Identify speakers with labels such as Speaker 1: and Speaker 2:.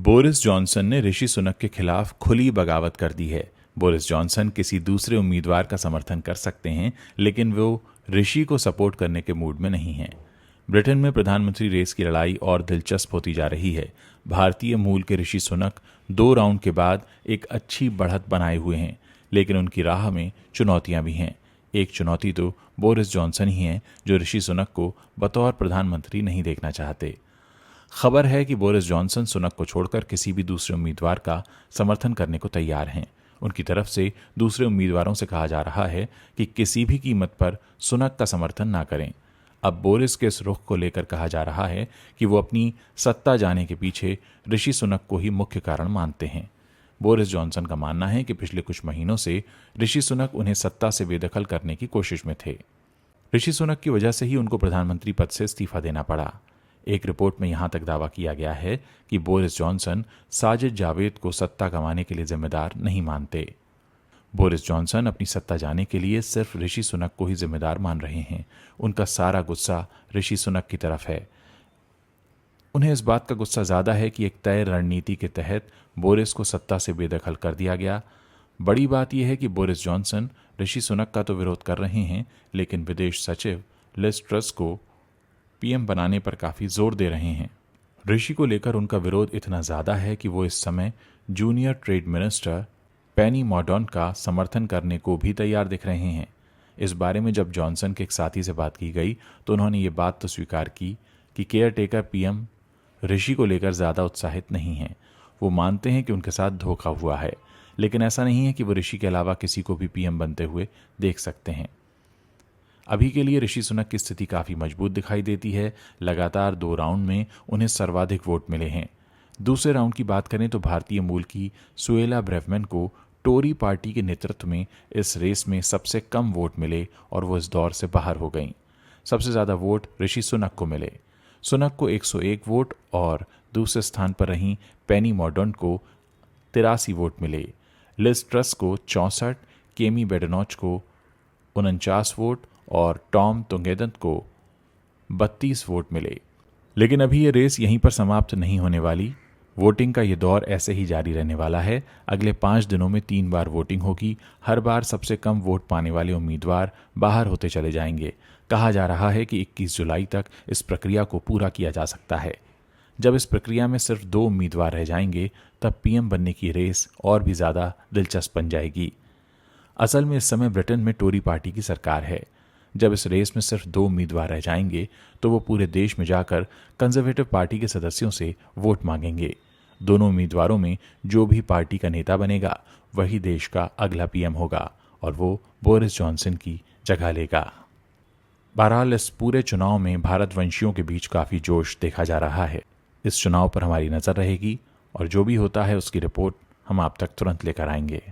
Speaker 1: Boris Johnson ने ऋषि सुनक के खिलाफ खुली बगावत कर दी है। बोरिस जॉनसन किसी दूसरे उम्मीदवार का समर्थन कर सकते हैं, लेकिन वो ऋषि को सपोर्ट करने के मूड में नहीं हैं। ब्रिटेन में प्रधानमंत्री रेस की लड़ाई और दिलचस्प होती जा रही है। भारतीय मूल के ऋषि सुनक 2 राउंड के बाद एक अच्छी बढ़त बनाए हुए हैं, लेकिन उनकी राह में चुनौतियां भी हैं। एक चुनौती तो बोरिस जॉनसन ही हैं, जो ऋषि सुनक को बतौर प्रधानमंत्री नहीं देखना चाहते। खबर है कि बोरिस जॉनसन सुनक को छोड़कर किसी भी दूसरे उम्मीदवार का समर्थन करने को तैयार हैं। उनकी तरफ से दूसरे उम्मीदवारों से कहा जा रहा है कि किसी भी कीमत पर सुनक का समर्थन ना करें। अब बोरिस के इस रुख को लेकर कहा जा रहा है कि वो अपनी सत्ता जाने के पीछे ऋषि सुनक को ही मुख्य कारण मानते हैं। बोरिस जॉनसन का मानना है कि पिछले कुछ महीनों से ऋषि सुनक उन्हें सत्ता से बेदखल करने की कोशिश में थे। ऋषि सुनक की वजह से ही उनको प्रधानमंत्री पद से इस्तीफा देना पड़ा। एक रिपोर्ट में यहां तक दावा किया गया है कि बोरिस जॉनसन साजिद जावेद को सत्ता गंवाने के लिए जिम्मेदार नहीं मानते। बोरिस जॉनसन अपनी सत्ता जाने के लिए सिर्फ ऋषि सुनक को ही जिम्मेदार मान रहे हैं। उनका सारा गुस्सा ऋषि सुनक की तरफ है। उन्हें इस बात का गुस्सा ज्यादा है कि एक तय रणनीति के तहत बोरिस को सत्ता से बेदखल कर दिया गया। बड़ी बात यह है कि बोरिस जॉनसन ऋषि सुनक का तो विरोध कर रहे हैं, लेकिन विदेश सचिव लिज ट्रस को पीएम बनाने पर काफी जोर दे रहे हैं। ऋषि को लेकर उनका विरोध इतना ज्यादा है कि वो इस समय जूनियर ट्रेड मिनिस्टर पेनी मॉर्डॉन्ट का समर्थन करने को भी तैयार दिख रहे हैं। इस बारे में जब जॉनसन के एक साथी से बात की गई तो उन्होंने ये बात तो स्वीकार की कि केयर टेकर पीएम ऋषि को लेकर ज्यादा उत्साहित नहीं हैं। वो मानते हैं कि उनके साथ धोखा हुआ है, लेकिन ऐसा नहीं है कि वो ऋषि के अलावा किसी को भी पीएम बनते हुए देख सकते हैं। अभी के लिए ऋषि सुनक की स्थिति काफी मजबूत दिखाई देती है। लगातार 2 राउंड में उन्हें सर्वाधिक वोट मिले हैं। दूसरे राउंड की बात करें तो भारतीय मूल की सुएला ब्रेवमैन को टोरी पार्टी के नेतृत्व में इस रेस में सबसे कम वोट मिले और वो इस दौर से बाहर हो गईं। सबसे ज्यादा वोट ऋषि सुनक को मिले। सुनक को 101 वोट और दूसरे स्थान पर रहीं पेनी मॉर्डॉन्ट को 83 वोट मिले। लिज ट्रस को 64, केमी बेडेनॉच को 49 वोट और टॉम तुंगेदंत को 32 वोट मिले। लेकिन अभी ये रेस यहीं पर समाप्त नहीं होने वाली। वोटिंग का ये दौर ऐसे ही जारी रहने वाला है। अगले 5 दिनों में 3 बार वोटिंग होगी। हर बार सबसे कम वोट पाने वाले उम्मीदवार बाहर होते चले जाएंगे। कहा जा रहा है कि 21 जुलाई तक इस प्रक्रिया को पूरा किया जा सकता है। जब इस प्रक्रिया में सिर्फ 2 उम्मीदवार रह जाएंगे, तब पीएम बनने की रेस और भी ज्यादा दिलचस्प बन जाएगी। असल में इस समय ब्रिटेन में टोरी पार्टी की सरकार है। जब इस रेस में सिर्फ 2 उम्मीदवार रह जाएंगे तो वो पूरे देश में जाकर कंजर्वेटिव पार्टी के सदस्यों से वोट मांगेंगे। दोनों उम्मीदवारों में जो भी पार्टी का नेता बनेगा वही देश का अगला पीएम होगा और वो बोरिस जॉनसन की जगह लेगा। बहरहाल इस पूरे चुनाव में भारतवंशियों के बीच काफी जोश देखा जा रहा है। इस चुनाव पर हमारी नजर रहेगी और जो भी होता है उसकी रिपोर्ट हम आप तक तुरंत लेकर आएंगे।